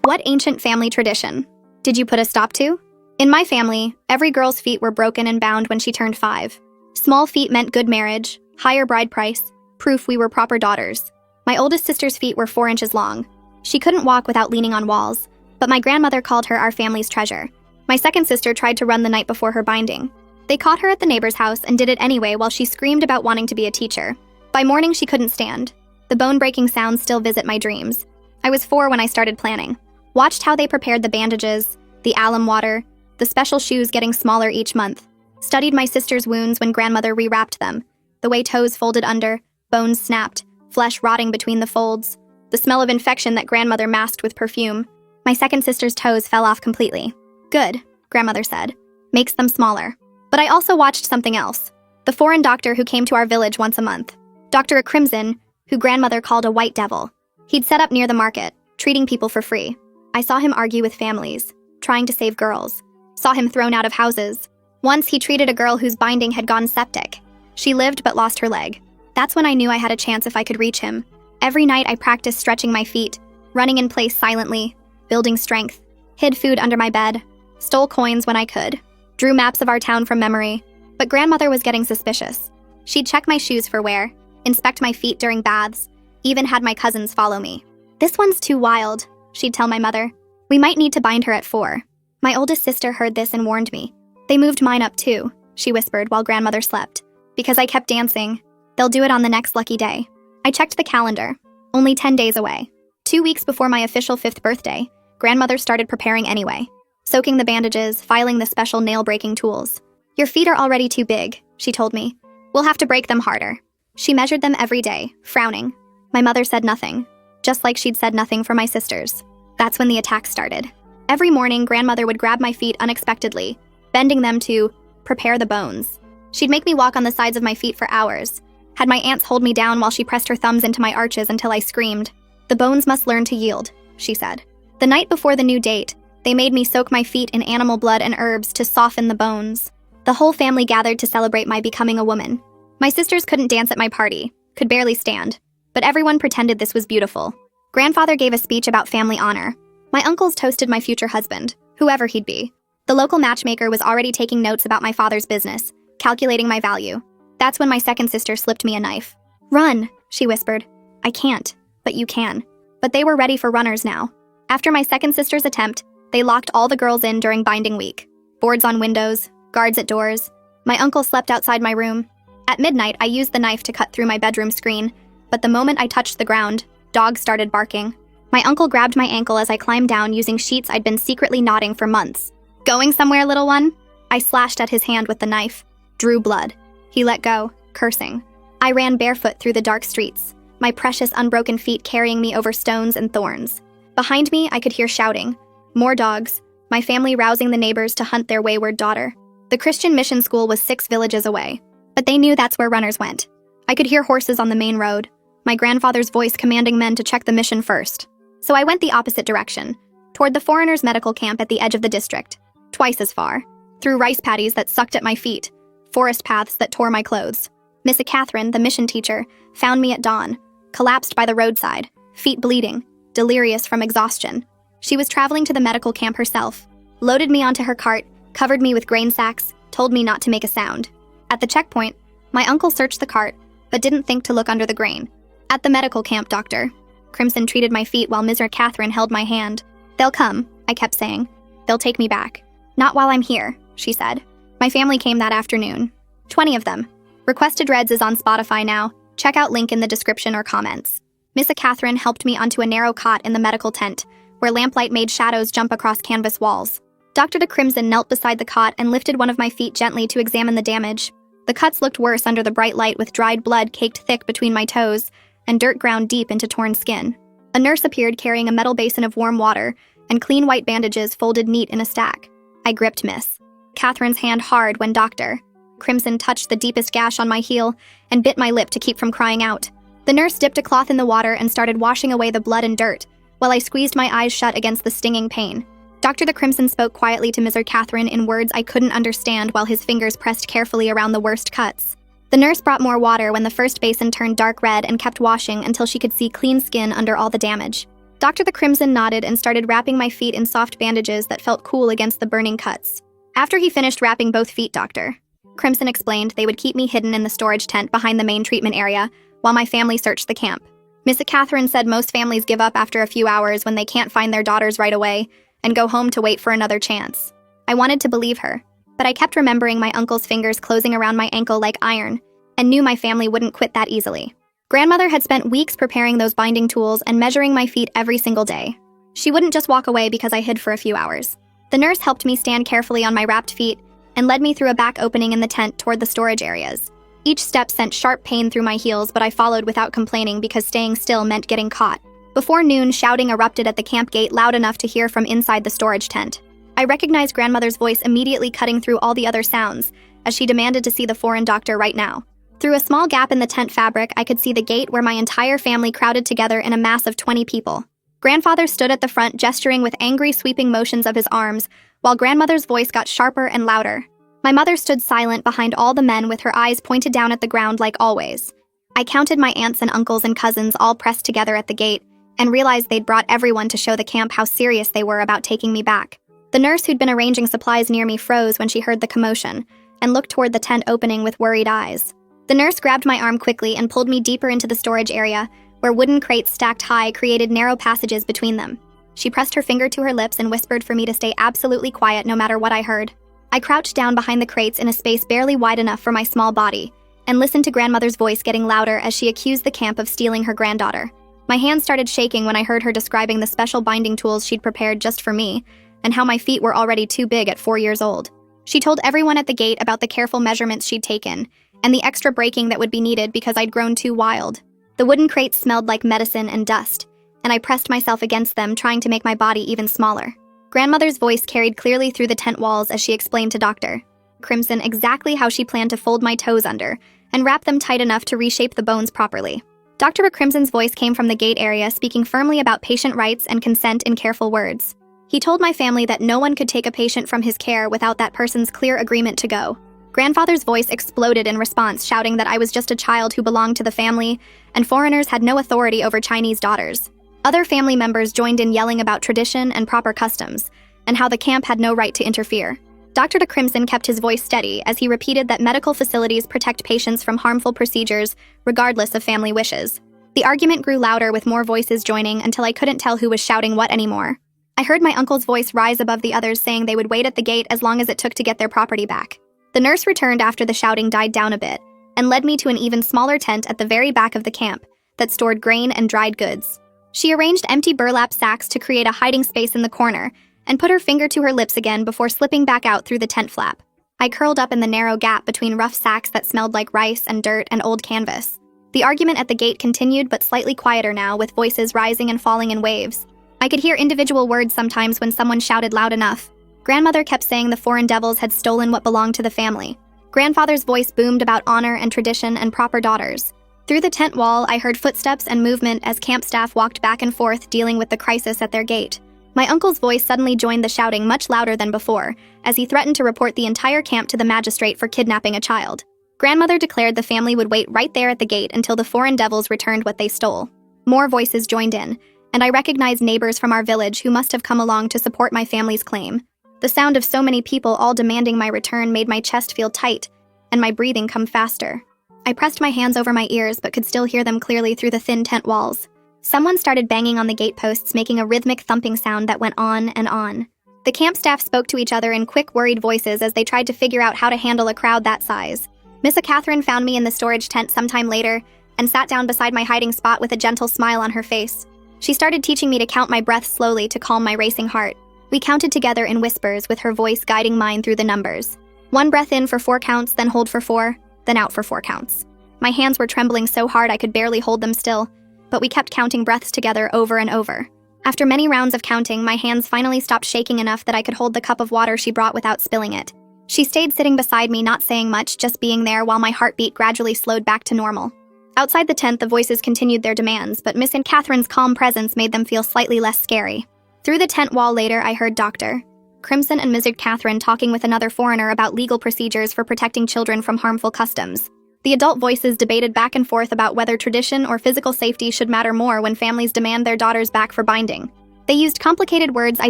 What ancient family tradition did you put a stop to? In my family, every girl's feet were broken and bound when she turned 5. Small feet meant good marriage, higher bride price, proof we were proper daughters. My oldest sister's feet were 4 inches long. She couldn't walk without leaning on walls, but my grandmother called her our family's treasure. My second sister tried to run the night before her binding. They caught her at the neighbor's house and did it anyway while she screamed about wanting to be a teacher. By morning, she couldn't stand. The bone-breaking sounds still visit my dreams. I was 4 when I started planning. Watched how they prepared the bandages, the alum water, the special shoes getting smaller each month. Studied my sister's wounds when grandmother rewrapped them. The way toes folded under, bones snapped, flesh rotting between the folds. The smell of infection that grandmother masked with perfume. My second sister's toes fell off completely. Good, grandmother said. Makes them smaller. But I also watched something else. The foreign doctor who came to our village once a month. Dr. Crimson, who grandmother called a white devil. He'd set up near the market, treating people for free. I saw him argue with families, trying to save girls. Saw him thrown out of houses. Once he treated a girl whose binding had gone septic. She lived but lost her leg. That's when I knew I had a chance if I could reach him. Every night I practiced stretching my feet, running in place silently, building strength, hid food under my bed, stole coins when I could, drew maps of our town from memory. But grandmother was getting suspicious. She'd check my shoes for wear, inspect my feet during baths, even had my cousins follow me. This one's too wild, she'd tell my mother. We might need to bind her at 4. My oldest sister heard this and warned me. They moved mine up too, she whispered while grandmother slept. Because I kept dancing. They'll do it on the next lucky day. I checked the calendar. Only 10 days away. 2 weeks before my official 5th birthday, grandmother started preparing anyway. Soaking the bandages, filing the special nail-breaking tools. Your feet are already too big, she told me. We'll have to break them harder. She measured them every day, frowning. My mother said nothing, just like she'd said nothing for my sisters. That's when the attack started. Every morning, grandmother would grab my feet unexpectedly, bending them to prepare the bones. She'd make me walk on the sides of my feet for hours. Had my aunts hold me down while she pressed her thumbs into my arches until I screamed. The bones must learn to yield, she said. The night before the new date, they made me soak my feet in animal blood and herbs to soften the bones. The whole family gathered to celebrate my becoming a woman. My sisters couldn't dance at my party, could barely stand, but everyone pretended this was beautiful. Grandfather gave a speech about family honor. My uncles toasted my future husband, whoever he'd be. The local matchmaker was already taking notes about my father's business, calculating my value. That's when my second sister slipped me a knife. Run, she whispered. I can't, but you can. But they were ready for runners now. After my second sister's attempt, they locked all the girls in during binding week. Boards on windows, guards at doors. My uncle slept outside my room. At midnight, I used the knife to cut through my bedroom screen, but the moment I touched the ground, dogs started barking. My uncle grabbed my ankle as I climbed down using sheets I'd been secretly knotting for months. Going somewhere, little one? I slashed at his hand with the knife. Drew blood. He let go, cursing. I ran barefoot through the dark streets, my precious unbroken feet carrying me over stones and thorns. Behind me, I could hear shouting. More dogs, my family rousing the neighbors to hunt their wayward daughter. The Christian mission school was 6 villages away, but they knew that's where runners went. I could hear horses on the main road, my grandfather's voice commanding men to check the mission first. So I went the opposite direction, toward the foreigners' medical camp at the edge of the district, twice as far, through rice paddies that sucked at my feet, forest paths that tore my clothes. Miss Catherine, the mission teacher, found me at dawn, collapsed by the roadside, feet bleeding, delirious from exhaustion. She was traveling to the medical camp herself, loaded me onto her cart, covered me with grain sacks, told me not to make a sound. At the checkpoint, my uncle searched the cart, but didn't think to look under the grain. At the medical camp, doctor. Crimson treated my feet while Miss Catherine held my hand. They'll come, I kept saying. They'll take me back. Not while I'm here, she said. My family came that afternoon. 20 of them. Requested Reds is on Spotify now. Check out link in the description or comments. Miss Catherine helped me onto a narrow cot in the medical tent, where lamplight made shadows jump across canvas walls. Dr. de Crimson knelt beside the cot and lifted one of my feet gently to examine the damage. The cuts looked worse under the bright light with dried blood caked thick between my toes and dirt ground deep into torn skin. A nurse appeared carrying a metal basin of warm water and clean white bandages folded neat in a stack. I gripped Miss Catherine's hand hard when Dr. Crimson touched the deepest gash on my heel and bit my lip to keep from crying out. The nurse dipped a cloth in the water and started washing away the blood and dirt, while I squeezed my eyes shut against the stinging pain. Dr. de Crimson spoke quietly to Miss Catherine in words I couldn't understand while his fingers pressed carefully around the worst cuts. The nurse brought more water when the first basin turned dark red and kept washing until she could see clean skin under all the damage. Dr. the Crimson nodded and started wrapping my feet in soft bandages that felt cool against the burning cuts. After he finished wrapping both feet, Dr. Crimson explained they would keep me hidden in the storage tent behind the main treatment area while my family searched the camp. Miss Catherine said most families give up after a few hours when they can't find their daughters right away and go home to wait for another chance. I wanted to believe her, but I kept remembering my uncle's fingers closing around my ankle like iron and knew my family wouldn't quit that easily. Grandmother had spent weeks preparing those binding tools and measuring my feet every single day. She wouldn't just walk away because I hid for a few hours. The nurse helped me stand carefully on my wrapped feet and led me through a back opening in the tent toward the storage areas. Each step sent sharp pain through my heels, but I followed without complaining because staying still meant getting caught. Before noon, shouting erupted at the camp gate loud enough to hear from inside the storage tent. I recognized grandmother's voice immediately cutting through all the other sounds as she demanded to see the foreign doctor right now. Through a small gap in the tent fabric, I could see the gate where my entire family crowded together in a mass of 20 people. Grandfather stood at the front gesturing with angry sweeping motions of his arms, while grandmother's voice got sharper and louder. My mother stood silent behind all the men with her eyes pointed down at the ground like always. I counted my aunts and uncles and cousins all pressed together at the gate and realized they'd brought everyone to show the camp how serious they were about taking me back. The nurse who'd been arranging supplies near me froze when she heard the commotion and looked toward the tent opening with worried eyes. The nurse grabbed my arm quickly and pulled me deeper into the storage area, where wooden crates stacked high created narrow passages between them. She pressed her finger to her lips and whispered for me to stay absolutely quiet no matter what I heard. I crouched down behind the crates in a space barely wide enough for my small body, and listened to grandmother's voice getting louder as she accused the camp of stealing her granddaughter. My hands started shaking when I heard her describing the special binding tools she'd prepared just for me, and how my feet were already too big at 4 years old. She told everyone at the gate about the careful measurements she'd taken, and the extra braking that would be needed because I'd grown too wild. The wooden crates smelled like medicine and dust, and I pressed myself against them, trying to make my body even smaller. Grandmother's voice carried clearly through the tent walls as she explained to Dr. Crimson exactly how she planned to fold my toes under and wrap them tight enough to reshape the bones properly. Dr. Crimson's voice came from the gate area, speaking firmly about patient rights and consent in careful words. He told my family that no one could take a patient from his care without that person's clear agreement to go. Grandfather's voice exploded in response, shouting that I was just a child who belonged to the family, and foreigners had no authority over Chinese daughters. Other family members joined in yelling about tradition and proper customs, and how the camp had no right to interfere. Dr. de Crimson kept his voice steady as he repeated that medical facilities protect patients from harmful procedures, regardless of family wishes. The argument grew louder with more voices joining until I couldn't tell who was shouting what anymore. I heard my uncle's voice rise above the others, saying they would wait at the gate as long as it took to get their property back. The nurse returned after the shouting died down a bit, and led me to an even smaller tent at the very back of the camp that stored grain and dried goods. She arranged empty burlap sacks to create a hiding space in the corner, and put her finger to her lips again before slipping back out through the tent flap. I curled up in the narrow gap between rough sacks that smelled like rice and dirt and old canvas. The argument at the gate continued, but slightly quieter now, with voices rising and falling in waves. I could hear individual words sometimes when someone shouted loud enough. Grandmother kept saying the foreign devils had stolen what belonged to the family. Grandfather's voice boomed about honor and tradition and proper daughters. Through the tent wall, I heard footsteps and movement as camp staff walked back and forth dealing with the crisis at their gate. My uncle's voice suddenly joined the shouting much louder than before, as he threatened to report the entire camp to the magistrate for kidnapping a child. Grandmother declared the family would wait right there at the gate until the foreign devils returned what they stole. More voices joined in, and I recognized neighbors from our village who must have come along to support my family's claim. The sound of so many people all demanding my return made my chest feel tight, and my breathing come faster. I pressed my hands over my ears but could still hear them clearly through the thin tent walls. Someone started banging on the gate posts, making a rhythmic thumping sound that went on and on. The camp staff spoke to each other in quick, worried voices as they tried to figure out how to handle a crowd that size. Miss Catherine found me in the storage tent sometime later and sat down beside my hiding spot with a gentle smile on her face. She started teaching me to count my breath slowly to calm my racing heart. We counted together in whispers, with her voice guiding mine through the numbers. 1 breath in for 4 counts, then hold for 4, then out for 4 counts. My hands were trembling so hard I could barely hold them still, but we kept counting breaths together over and over. After many rounds of counting, my hands finally stopped shaking enough that I could hold the cup of water she brought without spilling it. She stayed sitting beside me, not saying much, just being there while my heartbeat gradually slowed back to normal. Outside the tent, the voices continued their demands, but Miss Catherine's calm presence made them feel slightly less scary. Through the tent wall later, I heard Dr. Crimson and Miss Catherine talking with another foreigner about legal procedures for protecting children from harmful customs. The adult voices debated back and forth about whether tradition or physical safety should matter more when families demand their daughters back for binding. They used complicated words I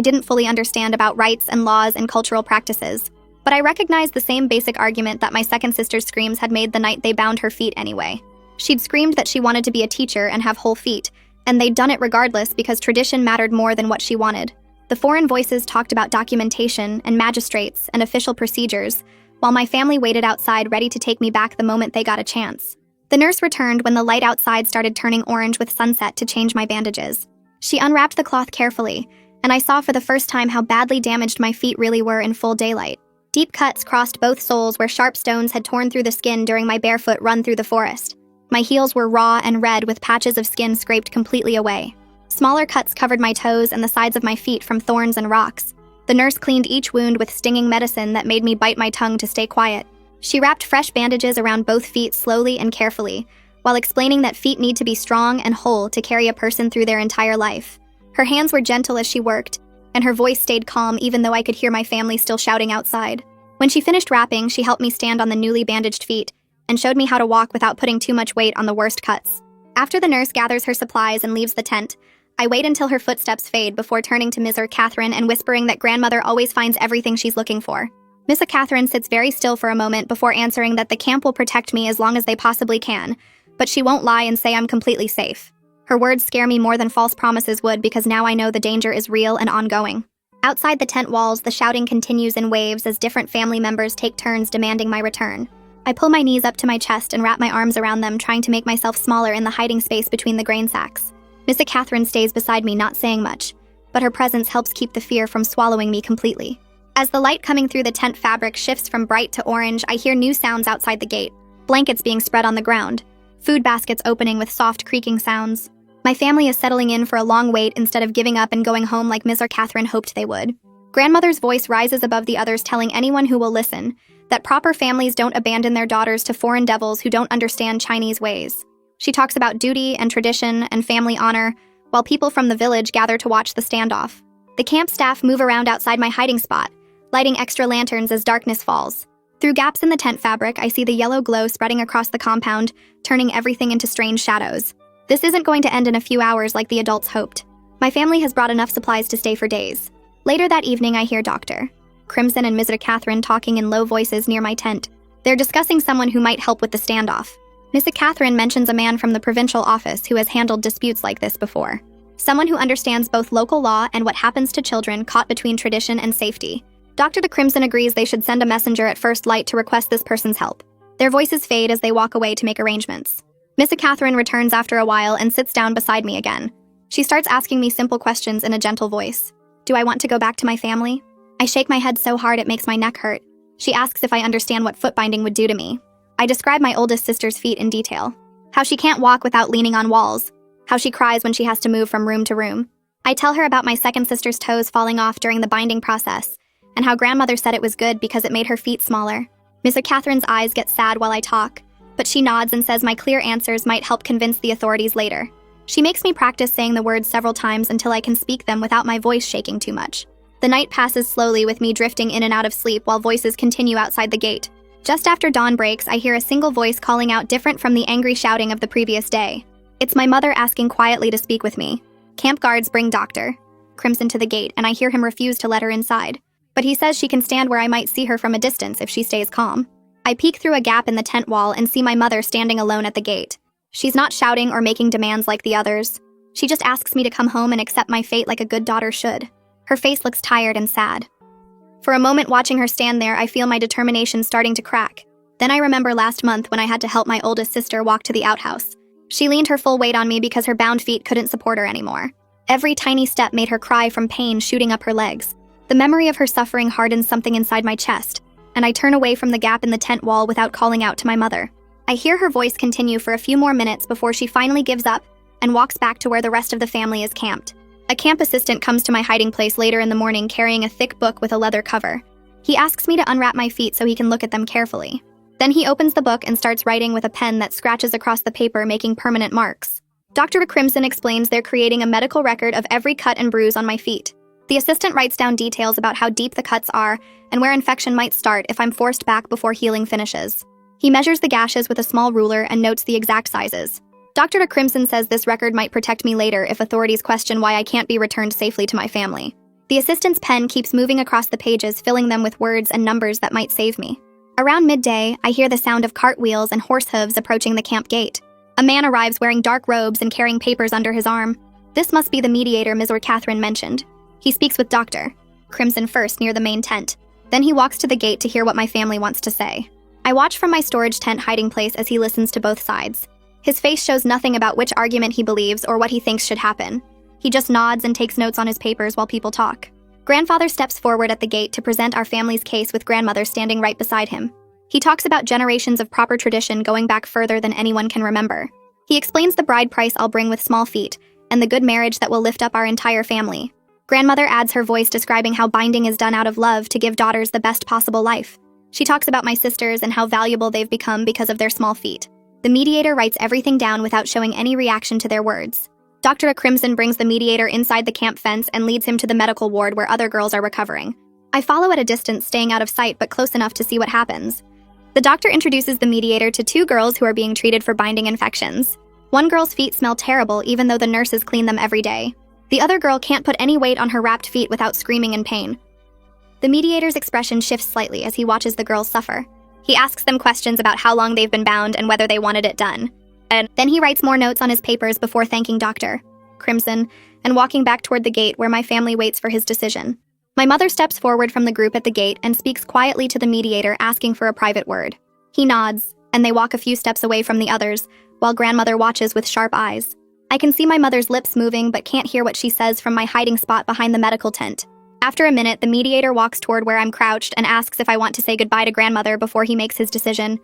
didn't fully understand about rights and laws and cultural practices, but I recognized the same basic argument that my second sister's screams had made the night they bound her feet anyway. She'd screamed that she wanted to be a teacher and have whole feet, and they'd done it regardless because tradition mattered more than what she wanted. The foreign voices talked about documentation and magistrates and official procedures, while my family waited outside ready to take me back the moment they got a chance. The nurse returned when the light outside started turning orange with sunset to change my bandages. She unwrapped the cloth carefully, and I saw for the first time how badly damaged my feet really were in full daylight. Deep cuts crossed both soles where sharp stones had torn through the skin during my barefoot run through the forest. My heels were raw and red with patches of skin scraped completely away. Smaller cuts covered my toes and the sides of my feet from thorns and rocks. The nurse cleaned each wound with stinging medicine that made me bite my tongue to stay quiet. She wrapped fresh bandages around both feet slowly and carefully, while explaining that feet need to be strong and whole to carry a person through their entire life. Her hands were gentle as she worked, and her voice stayed calm even though I could hear my family still shouting outside. When she finished wrapping, she helped me stand on the newly bandaged feet and showed me how to walk without putting too much weight on the worst cuts. After the nurse gathers her supplies and leaves the tent, I wait until her footsteps fade before turning to Ms. Catherine and whispering that grandmother always finds everything she's looking for. Ms. Catherine sits very still for a moment before answering that the camp will protect me as long as they possibly can, but she won't lie and say I'm completely safe. Her words scare me more than false promises would because now I know the danger is real and ongoing. Outside the tent walls, the shouting continues in waves as different family members take turns demanding my return. I pull my knees up to my chest and wrap my arms around them, trying to make myself smaller in the hiding space between the grain sacks. Miss Catherine stays beside me, not saying much, but her presence helps keep the fear from swallowing me completely. As the light coming through the tent fabric shifts from bright to orange, I hear new sounds outside the gate. Blankets being spread on the ground, food baskets opening with soft creaking sounds. My family is settling in for a long wait instead of giving up and going home like Ms. Catherine hoped they would. Grandmother's voice rises above the others, telling anyone who will listen that proper families don't abandon their daughters to foreign devils who don't understand Chinese ways. She talks about duty and tradition and family honor, while people from the village gather to watch the standoff. The camp staff move around outside my hiding spot, lighting extra lanterns as darkness falls. Through gaps in the tent fabric, I see the yellow glow spreading across the compound, turning everything into strange shadows. This isn't going to end in a few hours like the adults hoped. My family has brought enough supplies to stay for days. Later that evening, I hear Dr. Crimson and Ms. Catherine talking in low voices near my tent. They're discussing someone who might help with the standoff. Ms. Catherine mentions a man from the provincial office who has handled disputes like this before. Someone who understands both local law and what happens to children caught between tradition and safety. Dr. Crimson agrees they should send a messenger at first light to request this person's help. Their voices fade as they walk away to make arrangements. Ms. Catherine returns after a while and sits down beside me again. She starts asking me simple questions in a gentle voice. Do I want to go back to my family? I shake my head so hard it makes my neck hurt. She asks if I understand what foot binding would do to me. I describe my oldest sister's feet in detail. How she can't walk without leaning on walls. How she cries when she has to move from room to room. I tell her about my second sister's toes falling off during the binding process, and how grandmother said it was good because it made her feet smaller. Ms. Catherine's eyes get sad while I talk, but she nods and says my clear answers might help convince the authorities later. She makes me practice saying the words several times until I can speak them without my voice shaking too much. The night passes slowly with me drifting in and out of sleep while voices continue outside the gate. Just after dawn breaks, I hear a single voice calling out different from the angry shouting of the previous day. It's my mother asking quietly to speak with me. Camp guards bring Dr. Crimson to the gate, and I hear him refuse to let her inside. But he says she can stand where I might see her from a distance if she stays calm. I peek through a gap in the tent wall and see my mother standing alone at the gate. She's not shouting or making demands like the others. She just asks me to come home and accept my fate like a good daughter should. Her face looks tired and sad. For a moment watching her stand there, I feel my determination starting to crack. Then I remember last month when I had to help my oldest sister walk to the outhouse. She leaned her full weight on me because her bound feet couldn't support her anymore. Every tiny step made her cry from pain shooting up her legs. The memory of her suffering hardens something inside my chest, and I turn away from the gap in the tent wall without calling out to my mother. I hear her voice continue for a few more minutes before she finally gives up and walks back to where the rest of the family is camped. A camp assistant comes to my hiding place later in the morning carrying a thick book with a leather cover. He asks me to unwrap my feet so he can look at them carefully. Then he opens the book and starts writing with a pen that scratches across the paper, making permanent marks. Dr. Crimson explains they're creating a medical record of every cut and bruise on my feet. The assistant writes down details about how deep the cuts are and where infection might start if I'm forced back before healing finishes. He measures the gashes with a small ruler and notes the exact sizes. Dr. Crimson says this record might protect me later if authorities question why I can't be returned safely to my family. The assistant's pen keeps moving across the pages, filling them with words and numbers that might save me. Around midday, I hear the sound of cartwheels and horse hooves approaching the camp gate. A man arrives wearing dark robes and carrying papers under his arm. This must be the mediator Mrs. Catherine mentioned. He speaks with Dr. Crimson first near the main tent. Then he walks to the gate to hear what my family wants to say. I watch from my storage tent hiding place as he listens to both sides. His face shows nothing about which argument he believes or what he thinks should happen. He just nods and takes notes on his papers while people talk. Grandfather steps forward at the gate to present our family's case with grandmother standing right beside him. He talks about generations of proper tradition going back further than anyone can remember. He explains the bride price I'll bring with small feet, and the good marriage that will lift up our entire family. Grandmother adds her voice describing how binding is done out of love to give daughters the best possible life. She talks about my sisters and how valuable they've become because of their small feet. The mediator writes everything down without showing any reaction to their words. Dr. Crimson brings the mediator inside the camp fence and leads him to the medical ward where other girls are recovering. I follow at a distance, staying out of sight but close enough to see what happens. The doctor introduces the mediator to two girls who are being treated for binding infections. One girl's feet smell terrible even though the nurses clean them every day. The other girl can't put any weight on her wrapped feet without screaming in pain. The mediator's expression shifts slightly as he watches the girls suffer. He asks them questions about how long they've been bound and whether they wanted it done. And then he writes more notes on his papers before thanking Dr. Crimson and walking back toward the gate where my family waits for his decision. My mother steps forward from the group at the gate and speaks quietly to the mediator, asking for a private word. He nods, and they walk a few steps away from the others, while grandmother watches with sharp eyes. I can see my mother's lips moving but can't hear what she says from my hiding spot behind the medical tent. After a minute, the mediator walks toward where I'm crouched and asks if I want to say goodbye to grandmother before he makes his decision.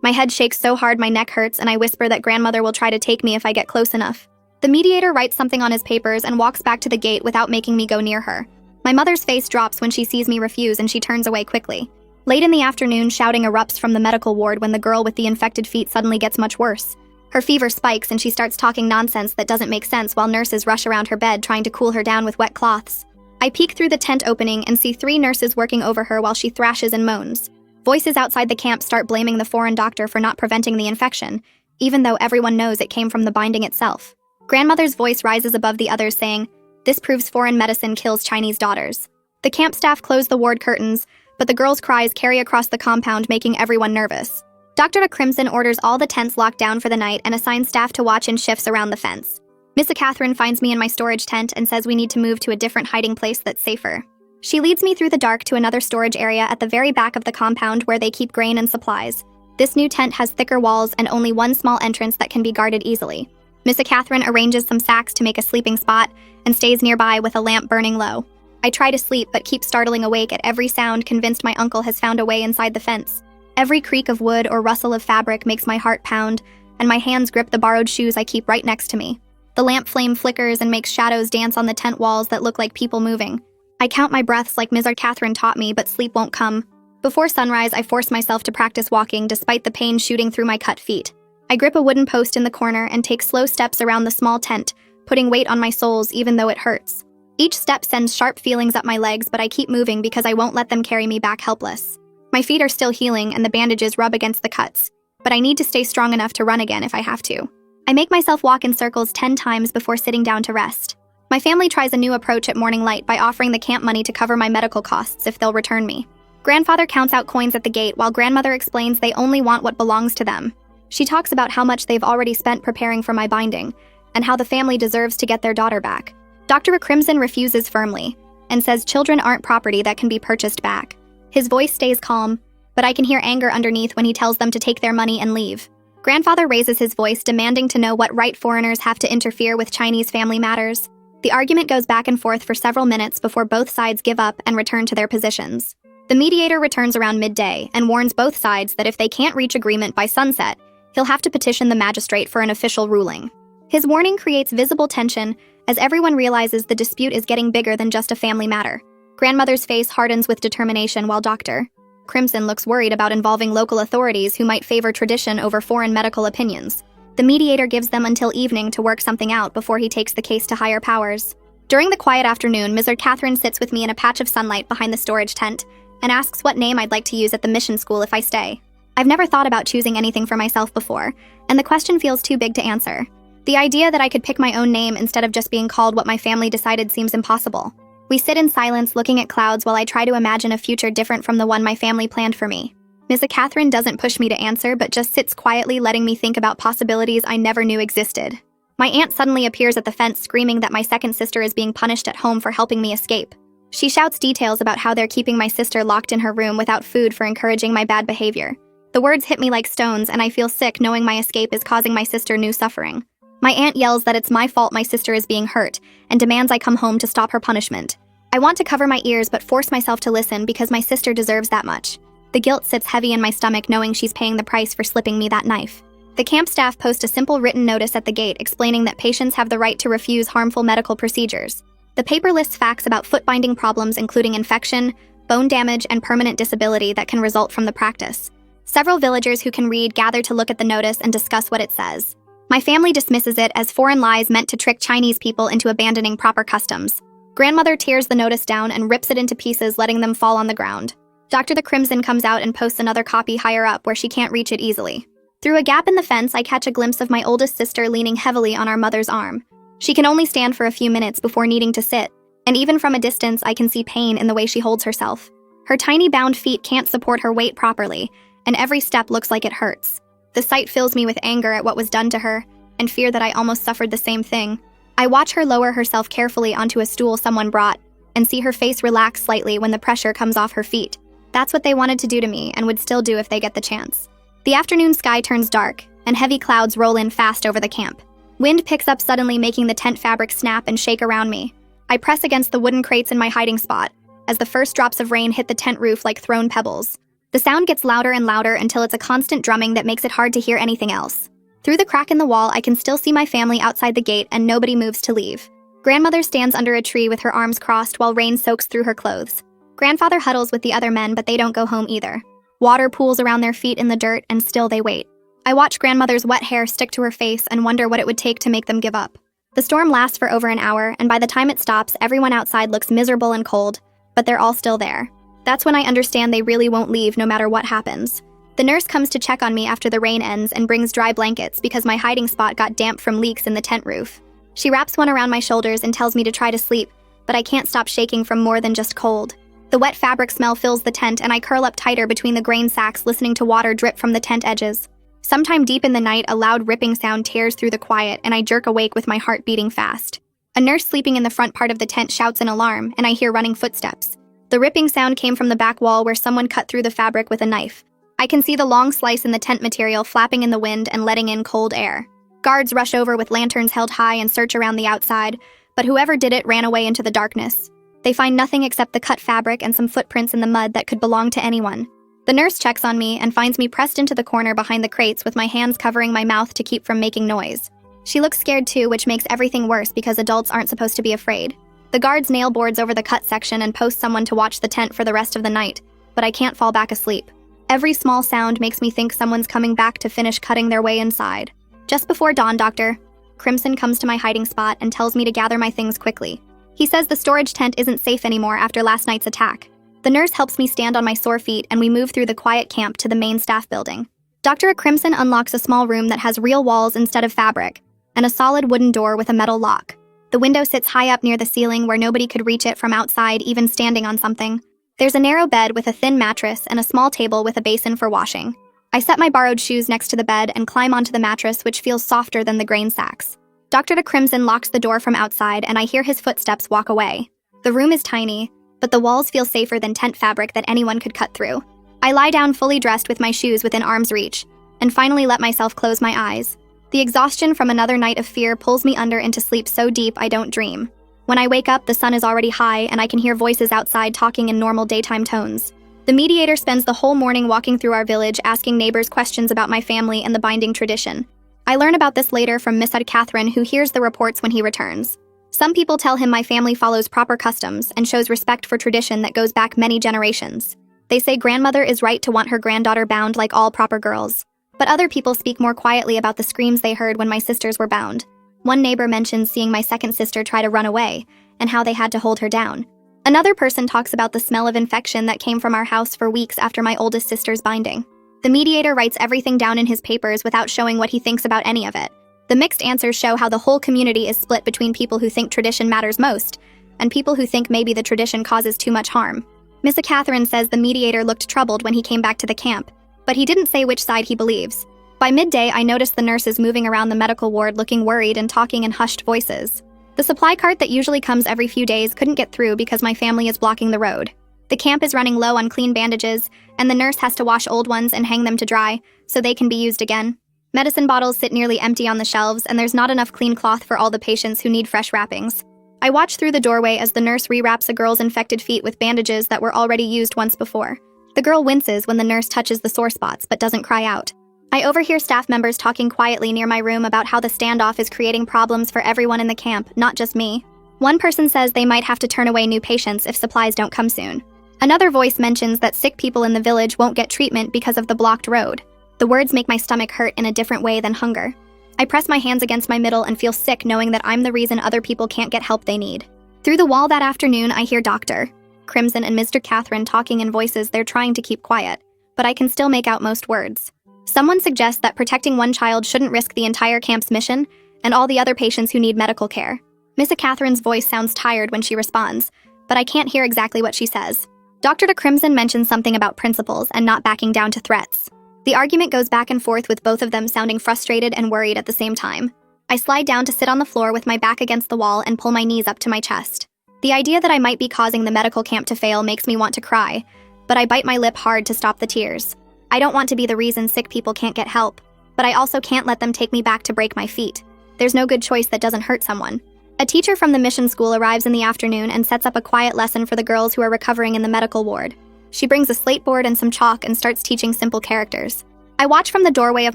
My head shakes so hard my neck hurts, and I whisper that grandmother will try to take me if I get close enough. The mediator writes something on his papers and walks back to the gate without making me go near her. My mother's face drops when she sees me refuse and she turns away quickly. Late in the afternoon, shouting erupts from the medical ward when the girl with the infected feet suddenly gets much worse. Her fever spikes and she starts talking nonsense that doesn't make sense while nurses rush around her bed trying to cool her down with wet cloths. I peek through the tent opening and see 3 nurses working over her while she thrashes and moans. Voices outside the camp start blaming the foreign doctor for not preventing the infection, even though everyone knows it came from the binding itself. Grandmother's voice rises above the others saying, "This proves foreign medicine kills Chinese daughters." The camp staff close the ward curtains, but the girls' cries carry across the compound, making everyone nervous. Dr. Crimson orders all the tents locked down for the night and assigns staff to watch in shifts around the fence. Mrs. Catherine finds me in my storage tent and says we need to move to a different hiding place that's safer. She leads me through the dark to another storage area at the very back of the compound where they keep grain and supplies. This new tent has thicker walls and only one small entrance that can be guarded easily. Mrs. Catherine arranges some sacks to make a sleeping spot and stays nearby with a lamp burning low. I try to sleep but keep startling awake at every sound, convinced my uncle has found a way inside the fence. Every creak of wood or rustle of fabric makes my heart pound, and my hands grip the borrowed shoes I keep right next to me. The lamp flame flickers and makes shadows dance on the tent walls that look like people moving. I count my breaths like Mrs. Catherine taught me, but sleep won't come. Before sunrise, I force myself to practice walking despite the pain shooting through my cut feet. I grip a wooden post in the corner and take slow steps around the small tent, putting weight on my soles even though it hurts. Each step sends sharp feelings up my legs, but I keep moving because I won't let them carry me back helpless. My feet are still healing and the bandages rub against the cuts, but I need to stay strong enough to run again if I have to. I make myself walk in circles 10 times before sitting down to rest. My family tries a new approach at morning light by offering the camp money to cover my medical costs if they'll return me. Grandfather counts out coins at the gate while grandmother explains they only want what belongs to them. She talks about how much they've already spent preparing for my binding, and how the family deserves to get their daughter back. Dr. Crimson refuses firmly, and says children aren't property that can be purchased back. His voice stays calm, but I can hear anger underneath when he tells them to take their money and leave. Grandfather raises his voice, demanding to know what right foreigners have to interfere with Chinese family matters. The argument goes back and forth for several minutes before both sides give up and return to their positions. The mediator returns around midday and warns both sides that if they can't reach agreement by sunset, he'll have to petition the magistrate for an official ruling. His warning creates visible tension as everyone realizes the dispute is getting bigger than just a family matter. Grandmother's face hardens with determination while Dr. Crimson looks worried about involving local authorities who might favor tradition over foreign medical opinions. The mediator gives them until evening to work something out before he takes the case to higher powers. During the quiet afternoon, Mrs. Catherine sits with me in a patch of sunlight behind the storage tent and asks what name I'd like to use at the mission school if I stay. I've never thought about choosing anything for myself before, and the question feels too big to answer. The idea that I could pick my own name instead of just being called what my family decided seems impossible. We sit in silence looking at clouds while I try to imagine a future different from the one my family planned for me. Miss Catherine doesn't push me to answer, but just sits quietly letting me think about possibilities I never knew existed. My aunt suddenly appears at the fence screaming that my second sister is being punished at home for helping me escape. She shouts details about how they're keeping my sister locked in her room without food for encouraging my bad behavior. The words hit me like stones, and I feel sick knowing my escape is causing my sister new suffering. My aunt yells that it's my fault my sister is being hurt, and demands I come home to stop her punishment. I want to cover my ears but force myself to listen because my sister deserves that much. The guilt sits heavy in my stomach knowing she's paying the price for slipping me that knife. The camp staff post a simple written notice at the gate explaining that patients have the right to refuse harmful medical procedures. The paper lists facts about foot binding problems including infection, bone damage, and permanent disability that can result from the practice. Several villagers who can read gather to look at the notice and discuss what it says. My family dismisses it as foreign lies meant to trick Chinese people into abandoning proper customs. Grandmother tears the notice down and rips it into pieces, letting them fall on the ground. Dr. the Crimson comes out and posts another copy higher up where she can't reach it easily. Through a gap in the fence, I catch a glimpse of my oldest sister leaning heavily on our mother's arm. She can only stand for a few minutes before needing to sit, and even from a distance I can see pain in the way she holds herself. Her tiny bound feet can't support her weight properly, and every step looks like it hurts. The sight fills me with anger at what was done to her, and fear that I almost suffered the same thing. I watch her lower herself carefully onto a stool someone brought, and see her face relax slightly when the pressure comes off her feet. That's what they wanted to do to me, and would still do if they get the chance. The afternoon sky turns dark, and heavy clouds roll in fast over the camp. Wind picks up suddenly, making the tent fabric snap and shake around me. I press against the wooden crates in my hiding spot, as the first drops of rain hit the tent roof like thrown pebbles. The sound gets louder and louder until it's a constant drumming that makes it hard to hear anything else. Through the crack in the wall, I can still see my family outside the gate, and nobody moves to leave. Grandmother stands under a tree with her arms crossed while rain soaks through her clothes. Grandfather huddles with the other men, but they don't go home either. Water pools around their feet in the dirt, and still they wait. I watch grandmother's wet hair stick to her face and wonder what it would take to make them give up. The storm lasts for over an hour, and by the time it stops, everyone outside looks miserable and cold, but they're all still there. That's when I understand they really won't leave no matter what happens. The nurse comes to check on me after the rain ends and brings dry blankets because my hiding spot got damp from leaks in the tent roof. She wraps one around my shoulders and tells me to try to sleep, but I can't stop shaking from more than just cold. The wet fabric smell fills the tent, and I curl up tighter between the grain sacks, listening to water drip from the tent edges. Sometime deep in the night, a loud ripping sound tears through the quiet, and I jerk awake with my heart beating fast. A nurse sleeping in the front part of the tent shouts an alarm, and I hear running footsteps. The ripping sound came from the back wall where someone cut through the fabric with a knife. I can see the long slice in the tent material flapping in the wind and letting in cold air. Guards rush over with lanterns held high and search around the outside, but whoever did it ran away into the darkness. They find nothing except the cut fabric and some footprints in the mud that could belong to anyone. The nurse checks on me and finds me pressed into the corner behind the crates with my hands covering my mouth to keep from making noise. She looks scared too, which makes everything worse because adults aren't supposed to be afraid. The guards nail boards over the cut section and post someone to watch the tent for the rest of the night, but I can't fall back asleep. Every small sound makes me think someone's coming back to finish cutting their way inside. Just before dawn, Dr. Crimson comes to my hiding spot and tells me to gather my things quickly. He says the storage tent isn't safe anymore after last night's attack. The nurse helps me stand on my sore feet, and we move through the quiet camp to the main staff building. Dr. Crimson unlocks a small room that has real walls instead of fabric, and a solid wooden door with a metal lock. The window sits high up near the ceiling where nobody could reach it from outside, even standing on something. There's a narrow bed with a thin mattress and a small table with a basin for washing. I set my borrowed shoes next to the bed and climb onto the mattress, which feels softer than the grain sacks. Dr. de Crimson locks the door from outside, and I hear his footsteps walk away. The room is tiny, but the walls feel safer than tent fabric that anyone could cut through. I lie down fully dressed with my shoes within arm's reach, and finally let myself close my eyes. The exhaustion from another night of fear pulls me under into sleep so deep I don't dream. When I wake up, the sun is already high, and I can hear voices outside talking in normal daytime tones. The mediator spends the whole morning walking through our village, asking neighbors questions about my family and the binding tradition. I learn about this later from Miss Catherine, who hears the reports when he returns. Some people tell him my family follows proper customs and shows respect for tradition that goes back many generations. They say grandmother is right to want her granddaughter bound like all proper girls. But other people speak more quietly about the screams they heard when my sisters were bound. One neighbor mentions seeing my second sister try to run away, and how they had to hold her down. Another person talks about the smell of infection that came from our house for weeks after my oldest sister's binding. The mediator writes everything down in his papers without showing what he thinks about any of it. The mixed answers show how the whole community is split between people who think tradition matters most and people who think maybe the tradition causes too much harm. Miss Catherine says the mediator looked troubled when he came back to the camp, but he didn't say which side he believes. By midday, I noticed the nurses moving around the medical ward looking worried and talking in hushed voices. The supply cart that usually comes every few days couldn't get through because my family is blocking the road. The camp is running low on clean bandages, and the nurse has to wash old ones and hang them to dry so they can be used again. Medicine bottles sit nearly empty on the shelves, and there's not enough clean cloth for all the patients who need fresh wrappings. I watch through the doorway as the nurse rewraps a girl's infected feet with bandages that were already used once before. The girl winces when the nurse touches the sore spots but doesn't cry out. I overhear staff members talking quietly near my room about how the standoff is creating problems for everyone in the camp, not just me. One person says they might have to turn away new patients if supplies don't come soon. Another voice mentions that sick people in the village won't get treatment because of the blocked road. The words make my stomach hurt in a different way than hunger. I press my hands against my middle and feel sick knowing that I'm the reason other people can't get help they need. Through the wall that afternoon, I hear Dr. Crimson and Mr. Catherine talking in voices they're trying to keep quiet, but I can still make out most words. Someone suggests that protecting one child shouldn't risk the entire camp's mission and all the other patients who need medical care. Miss Catherine's voice sounds tired when she responds, but I can't hear exactly what she says. Dr. de Crimson mentions something about principles and not backing down to threats. The argument goes back and forth with both of them sounding frustrated and worried at the same time. I slide down to sit on the floor with my back against the wall and pull my knees up to my chest. The idea that I might be causing the medical camp to fail makes me want to cry, but I bite my lip hard to stop the tears. I don't want to be the reason sick people can't get help, but I also can't let them take me back to break my feet. There's no good choice that doesn't hurt someone. A teacher from the mission school arrives in the afternoon and sets up a quiet lesson for the girls who are recovering in the medical ward. She brings a slate board and some chalk and starts teaching simple characters. I watch from the doorway of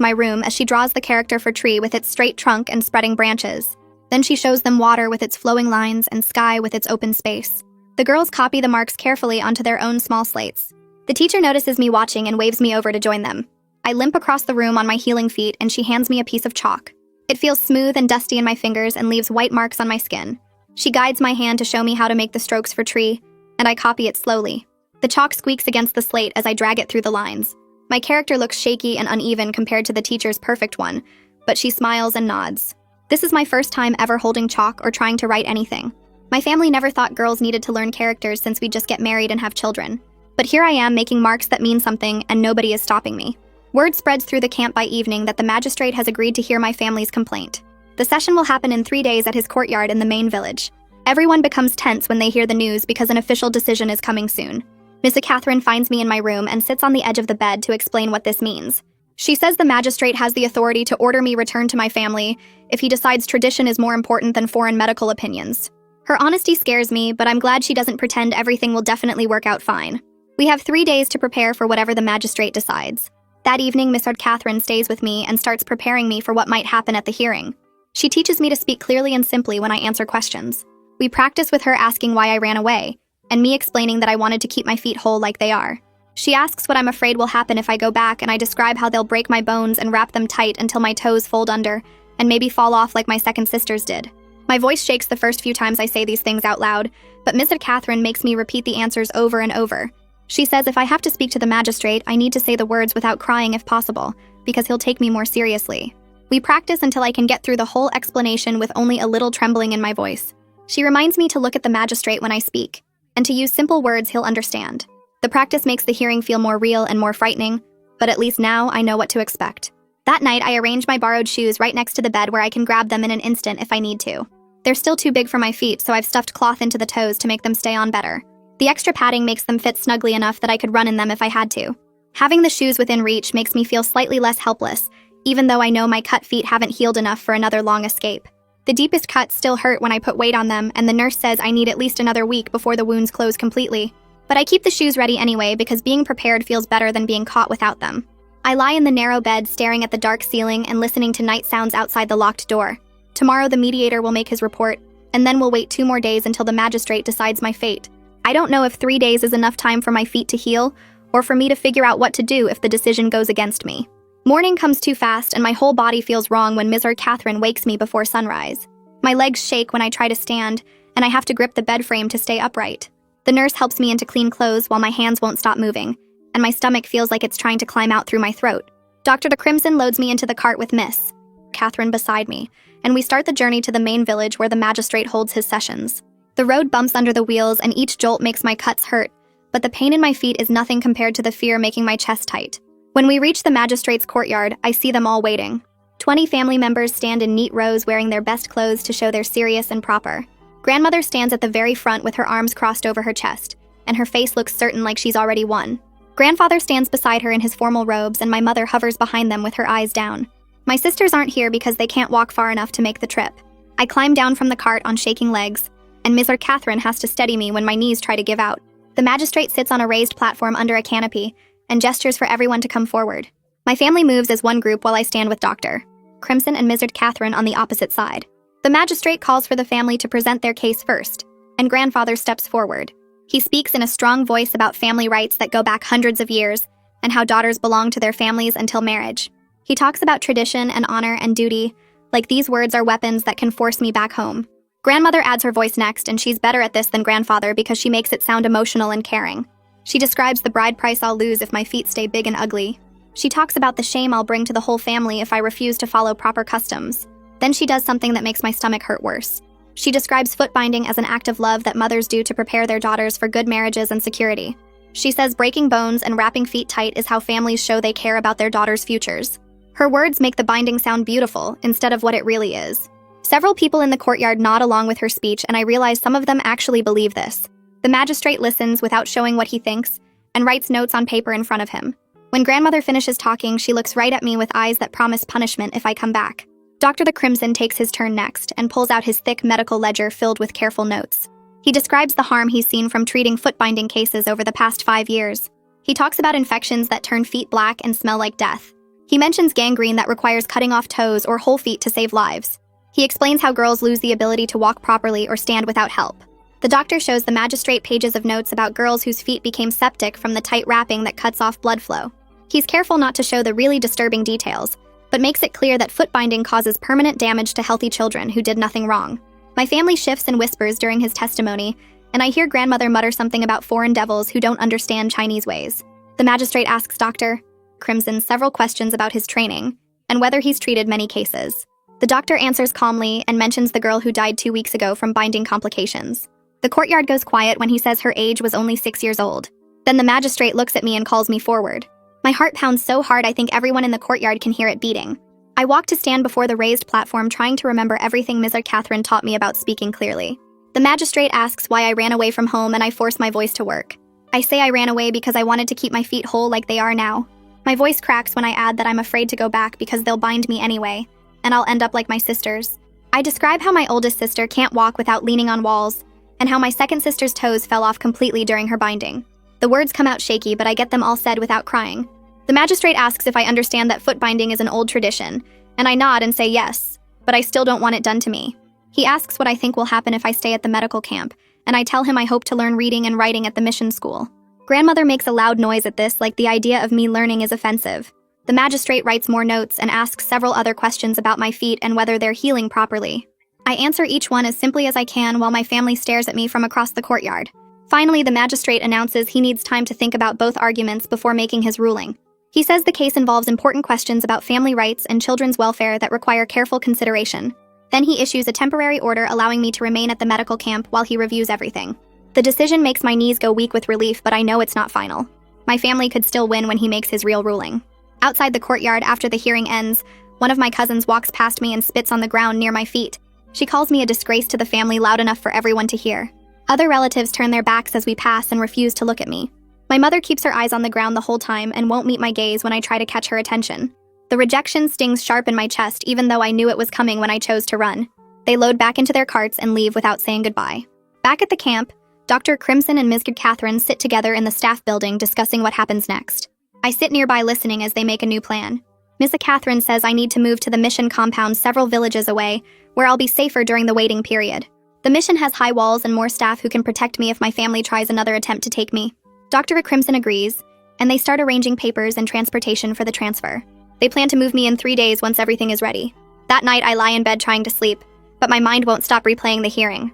my room as she draws the character for tree with its straight trunk and spreading branches. Then she shows them water with its flowing lines and sky with its open space. The girls copy the marks carefully onto their own small slates. The teacher notices me watching and waves me over to join them. I limp across the room on my healing feet and she hands me a piece of chalk. It feels smooth and dusty in my fingers and leaves white marks on my skin. She guides my hand to show me how to make the strokes for tree, and I copy it slowly. The chalk squeaks against the slate as I drag it through the lines. My character looks shaky and uneven compared to the teacher's perfect one, but she smiles and nods. This is my first time ever holding chalk or trying to write anything. My family never thought girls needed to learn characters since we just get married and have children. But here I am making marks that mean something and nobody is stopping me. Word spreads through the camp by evening that the magistrate has agreed to hear my family's complaint. The session will happen in 3 days at his courtyard in the main village. Everyone becomes tense when they hear the news because an official decision is coming soon. Miss Catherine finds me in my room and sits on the edge of the bed to explain what this means. She says the magistrate has the authority to order me return to my family if he decides tradition is more important than foreign medical opinions. Her honesty scares me, but I'm glad she doesn't pretend everything will definitely work out fine. We have 3 days to prepare for whatever the magistrate decides. That evening, Miss Catherine stays with me and starts preparing me for what might happen at the hearing. She teaches me to speak clearly and simply when I answer questions. We practice with her asking why I ran away, and me explaining that I wanted to keep my feet whole like they are. She asks what I'm afraid will happen if I go back, and I describe how they'll break my bones and wrap them tight until my toes fold under, and maybe fall off like my second sisters did. My voice shakes the first few times I say these things out loud, but Miss Catherine makes me repeat the answers over and over. She says if I have to speak to the magistrate, I need to say the words without crying if possible, because he'll take me more seriously. We practice until I can get through the whole explanation with only a little trembling in my voice. She reminds me to look at the magistrate when I speak, and to use simple words he'll understand. The practice makes the hearing feel more real and more frightening, but at least now I know what to expect. That night, I arrange my borrowed shoes right next to the bed where I can grab them in an instant if I need to. They're still too big for my feet, so I've stuffed cloth into the toes to make them stay on better. The extra padding makes them fit snugly enough that I could run in them if I had to. Having the shoes within reach makes me feel slightly less helpless, even though I know my cut feet haven't healed enough for another long escape. The deepest cuts still hurt when I put weight on them, and the nurse says I need at least another week before the wounds close completely. But I keep the shoes ready anyway because being prepared feels better than being caught without them. I lie in the narrow bed staring at the dark ceiling and listening to night sounds outside the locked door. Tomorrow the mediator will make his report, and then we'll wait 2 more days until the magistrate decides my fate. I don't know if 3 days is enough time for my feet to heal, or for me to figure out what to do if the decision goes against me. Morning comes too fast, and my whole body feels wrong when Miss Catherine wakes me before sunrise. My legs shake when I try to stand, and I have to grip the bed frame to stay upright. The nurse helps me into clean clothes while my hands won't stop moving, and my stomach feels like it's trying to climb out through my throat. Dr. Crimson loads me into the cart with Miss Catherine beside me, and we start the journey to the main village where the magistrate holds his sessions. The road bumps under the wheels, and each jolt makes my cuts hurt, but the pain in my feet is nothing compared to the fear making my chest tight. When we reach the magistrate's courtyard, I see them all waiting. 20 family members stand in neat rows wearing their best clothes to show they're serious and proper. Grandmother stands at the very front with her arms crossed over her chest, and her face looks certain like she's already won. Grandfather stands beside her in his formal robes, and my mother hovers behind them with her eyes down. My sisters aren't here because they can't walk far enough to make the trip. I climb down from the cart on shaking legs, and Ms. Catherine has to steady me when my knees try to give out. The magistrate sits on a raised platform under a canopy and gestures for everyone to come forward. My family moves as one group while I stand with Dr. Crimson and Ms. Catherine on the opposite side. The magistrate calls for the family to present their case first, and grandfather steps forward. He speaks in a strong voice about family rights that go back hundreds of years and how daughters belong to their families until marriage. He talks about tradition and honor and duty, like these words are weapons that can force me back home. Grandmother adds her voice next, and she's better at this than grandfather because she makes it sound emotional and caring. She describes the bride price I'll lose if my feet stay big and ugly. She talks about the shame I'll bring to the whole family if I refuse to follow proper customs. Then she does something that makes my stomach hurt worse. She describes foot binding as an act of love that mothers do to prepare their daughters for good marriages and security. She says breaking bones and wrapping feet tight is how families show they care about their daughters' futures. Her words make the binding sound beautiful instead of what it really is. Several people in the courtyard nod along with her speech, and I realize some of them actually believe this. The magistrate listens without showing what he thinks and writes notes on paper in front of him. When grandmother finishes talking, she looks right at me with eyes that promise punishment if I come back. Dr. Crimson takes his turn next and pulls out his thick medical ledger filled with careful notes. He describes the harm he's seen from treating foot binding cases over the past 5 years. He talks about infections that turn feet black and smell like death. He mentions gangrene that requires cutting off toes or whole feet to save lives. He explains how girls lose the ability to walk properly or stand without help. The doctor shows the magistrate pages of notes about girls whose feet became septic from the tight wrapping that cuts off blood flow. He's careful not to show the really disturbing details, but makes it clear that foot binding causes permanent damage to healthy children who did nothing wrong. My family shifts and whispers during his testimony, and I hear grandmother mutter something about foreign devils who don't understand Chinese ways. The magistrate asks Dr. Crimson several questions about his training and whether he's treated many cases. The doctor answers calmly and mentions the girl who died 2 weeks ago from binding complications. The courtyard goes quiet when he says her age was only 6 years old. Then the magistrate looks at me and calls me forward. My heart pounds so hard I think everyone in the courtyard can hear it beating. I walk to stand before the raised platform trying to remember everything Ms. Catherine taught me about speaking clearly. The magistrate asks why I ran away from home, and I force my voice to work. I say I ran away because I wanted to keep my feet whole like they are now. My voice cracks when I add that I'm afraid to go back because they'll bind me anyway, and I'll end up like my sisters. I describe how my oldest sister can't walk without leaning on walls, and how my second sister's toes fell off completely during her binding. The words come out shaky, but I get them all said without crying. The magistrate asks if I understand that foot binding is an old tradition, and I nod and say yes, but I still don't want it done to me. He asks what I think will happen if I stay at the medical camp, and I tell him I hope to learn reading and writing at the mission school. Grandmother makes a loud noise at this, like the idea of me learning is offensive. The magistrate writes more notes and asks several other questions about my feet and whether they're healing properly. I answer each one as simply as I can while my family stares at me from across the courtyard. Finally, the magistrate announces he needs time to think about both arguments before making his ruling. He says the case involves important questions about family rights and children's welfare that require careful consideration. Then he issues a temporary order allowing me to remain at the medical camp while he reviews everything. The decision makes my knees go weak with relief, but I know it's not final. My family could still win when he makes his real ruling. Outside the courtyard, after the hearing ends, one of my cousins walks past me and spits on the ground near my feet. She calls me a disgrace to the family loud enough for everyone to hear. Other relatives turn their backs as we pass and refuse to look at me. My mother keeps her eyes on the ground the whole time and won't meet my gaze when I try to catch her attention. The rejection stings sharp in my chest, even though I knew it was coming when I chose to run. They load back into their carts and leave without saying goodbye. Back at the camp, Dr. Crimson and Ms. Catherine sit together in the staff building discussing what happens next. I sit nearby listening as they make a new plan. Ms. Catherine says I need to move to the mission compound several villages away, where I'll be safer during the waiting period. The mission has high walls and more staff who can protect me if my family tries another attempt to take me. Dr. Crimson agrees, and they start arranging papers and transportation for the transfer. They plan to move me in 3 days once everything is ready. That night, I lie in bed trying to sleep, but my mind won't stop replaying the hearing.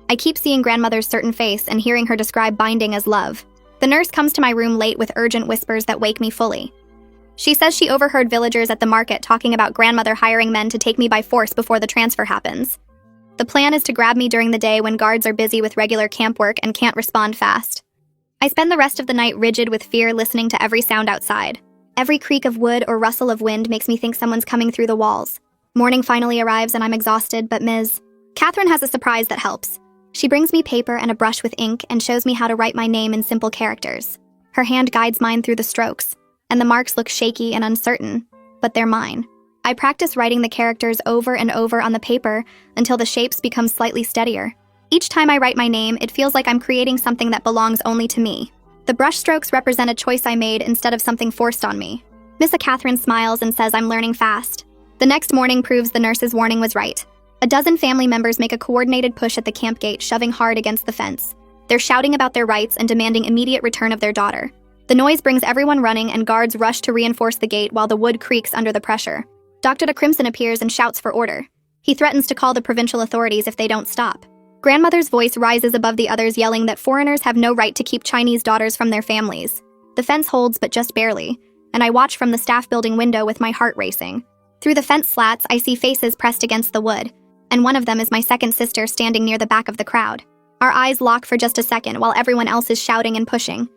I keep seeing grandmother's certain face and hearing her describe binding as love. The nurse comes to my room late with urgent whispers that wake me fully. She says she overheard villagers at the market talking about grandmother hiring men to take me by force before the transfer happens. The plan is to grab me during the day when guards are busy with regular camp work and can't respond fast. I spend the rest of the night rigid with fear, listening to every sound outside. Every creak of wood or rustle of wind makes me think someone's coming through the walls. Morning finally arrives and I'm exhausted, but Ms. Catherine has a surprise that helps. She brings me paper and a brush with ink and shows me how to write my name in simple characters. Her hand guides mine through the strokes, and the marks look shaky and uncertain, but they're mine. I practice writing the characters over and over on the paper until the shapes become slightly steadier. Each time I write my name, it feels like I'm creating something that belongs only to me. The brush strokes represent a choice I made instead of something forced on me. Miss Catherine smiles and says I'm learning fast. The next morning proves the nurse's warning was right. A dozen family members make a coordinated push at the camp gate, shoving hard against the fence. They're shouting about their rights and demanding immediate return of their daughter. The noise brings everyone running and guards rush to reinforce the gate while the wood creaks under the pressure. Dr. de Crimson appears and shouts for order. He threatens to call the provincial authorities if they don't stop. Grandmother's voice rises above the others, yelling that foreigners have no right to keep Chinese daughters from their families. The fence holds, but just barely, and I watch from the staff building window with my heart racing. Through the fence slats, I see faces pressed against the wood, and one of them is my second sister standing near the back of the crowd. Our eyes lock for just a second while everyone else is shouting and pushing.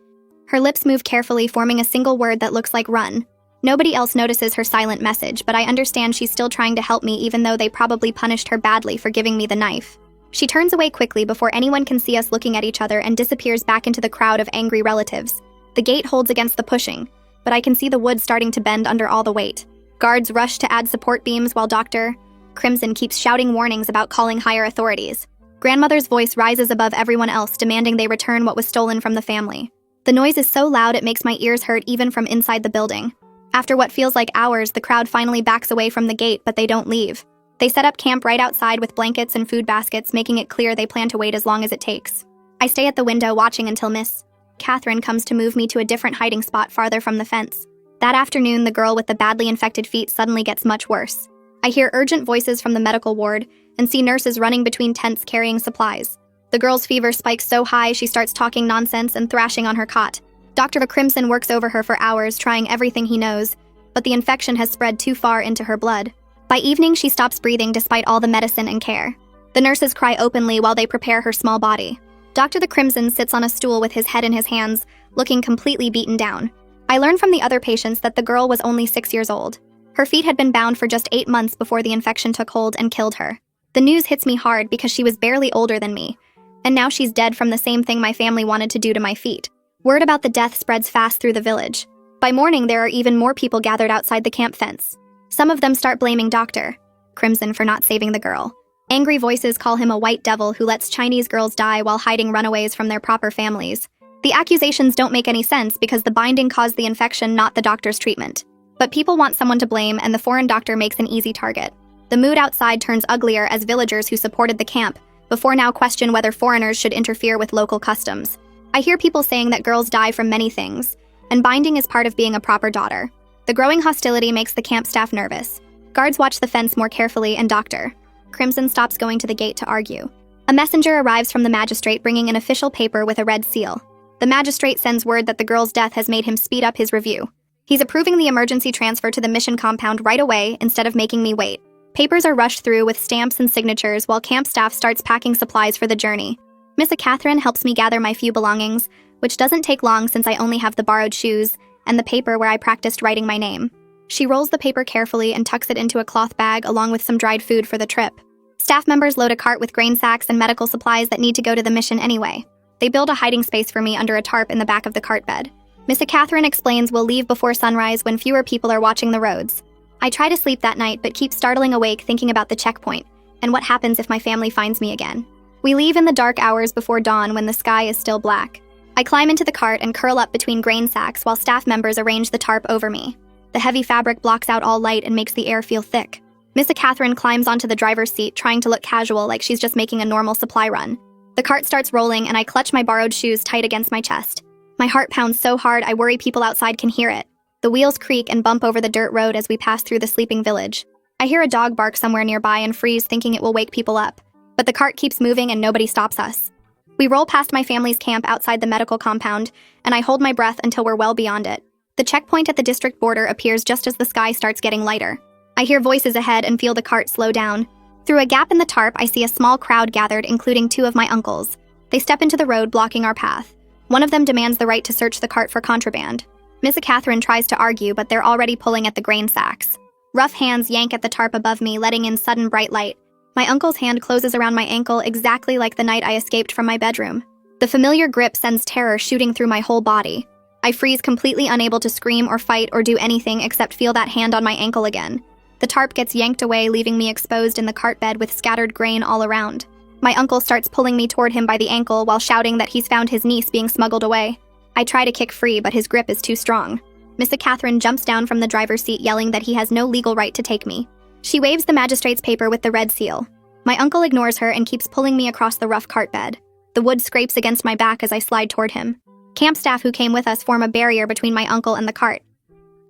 Her lips move carefully, forming a single word that looks like run. Nobody else notices her silent message, but I understand she's still trying to help me even though they probably punished her badly for giving me the knife. She turns away quickly before anyone can see us looking at each other and disappears back into the crowd of angry relatives. The gate holds against the pushing, but I can see the wood starting to bend under all the weight. Guards rush to add support beams while Dr. Crimson keeps shouting warnings about calling higher authorities. Grandmother's voice rises above everyone else, demanding they return what was stolen from the family. The noise is so loud it makes my ears hurt even from inside the building. After what feels like hours, the crowd finally backs away from the gate, but they don't leave. They set up camp right outside with blankets and food baskets, making it clear they plan to wait as long as it takes. I stay at the window watching until Miss Catherine comes to move me to a different hiding spot farther from the fence. That afternoon, the girl with the badly infected feet suddenly gets much worse. I hear urgent voices from the medical ward and see nurses running between tents carrying supplies. The girl's fever spikes so high she starts talking nonsense and thrashing on her cot. Dr. Crimson works over her for hours, trying everything he knows, but the infection has spread too far into her blood. By evening, she stops breathing despite all the medicine and care. The nurses cry openly while they prepare her small body. Dr. Crimson sits on a stool with his head in his hands, looking completely beaten down. I learn from the other patients that the girl was only 6 years old. Her feet had been bound for just 8 months before the infection took hold and killed her. The news hits me hard because she was barely older than me, and now she's dead from the same thing my family wanted to do to my feet. Word about the death spreads fast through the village. By morning, there are even more people gathered outside the camp fence. Some of them start blaming Dr. Crimson for not saving the girl. Angry voices call him a white devil who lets Chinese girls die while hiding runaways from their proper families. The accusations don't make any sense because the binding caused the infection, not the doctor's treatment. But people want someone to blame, and the foreign doctor makes an easy target. The mood outside turns uglier as villagers who supported the camp before now question whether foreigners should interfere with local customs. I hear people saying that girls die from many things, and binding is part of being a proper daughter. The growing hostility makes the camp staff nervous. Guards watch the fence more carefully, and Dr. Crimson stops going to the gate to argue. A messenger arrives from the magistrate bringing an official paper with a red seal. The magistrate sends word that the girl's death has made him speed up his review. He's approving the emergency transfer to the mission compound right away instead of making me wait. Papers are rushed through with stamps and signatures while camp staff starts packing supplies for the journey. Miss Catherine helps me gather my few belongings, which doesn't take long since I only have the borrowed shoes and the paper where I practiced writing my name. She rolls the paper carefully and tucks it into a cloth bag along with some dried food for the trip. Staff members load a cart with grain sacks and medical supplies that need to go to the mission anyway. They build a hiding space for me under a tarp in the back of the cart bed. Miss Catherine explains we'll leave before sunrise when fewer people are watching the roads. I try to sleep that night but keep startling awake thinking about the checkpoint and what happens if my family finds me again. We leave in the dark hours before dawn when the sky is still black. I climb into the cart and curl up between grain sacks while staff members arrange the tarp over me. The heavy fabric blocks out all light and makes the air feel thick. Miss Catherine climbs onto the driver's seat, trying to look casual like she's just making a normal supply run. The cart starts rolling and I clutch my borrowed shoes tight against my chest. My heart pounds so hard I worry people outside can hear it. The wheels creak and bump over the dirt road as we pass through the sleeping village. I hear a dog bark somewhere nearby and freeze thinking it will wake people up. But the cart keeps moving and nobody stops us. We roll past my family's camp outside the medical compound, and I hold my breath until we're well beyond it. The checkpoint at the district border appears just as the sky starts getting lighter. I hear voices ahead and feel the cart slow down. Through a gap in the tarp, I see a small crowd gathered, including 2 of my uncles. They step into the road, blocking our path. One of them demands the right to search the cart for contraband. Miss Catherine tries to argue, but they're already pulling at the grain sacks. Rough hands yank at the tarp above me, letting in sudden bright light. My uncle's hand closes around my ankle exactly like the night I escaped from my bedroom. The familiar grip sends terror shooting through my whole body. I freeze, completely unable to scream or fight or do anything except feel that hand on my ankle again. The tarp gets yanked away, leaving me exposed in the cart bed with scattered grain all around. My uncle starts pulling me toward him by the ankle while shouting that he's found his niece being smuggled away. I try to kick free, but his grip is too strong. Miss Catherine jumps down from the driver's seat, yelling that he has no legal right to take me. She waves the magistrate's paper with the red seal. My uncle ignores her and keeps pulling me across the rough cart bed. The wood scrapes against my back as I slide toward him. Camp staff who came with us form a barrier between my uncle and the cart.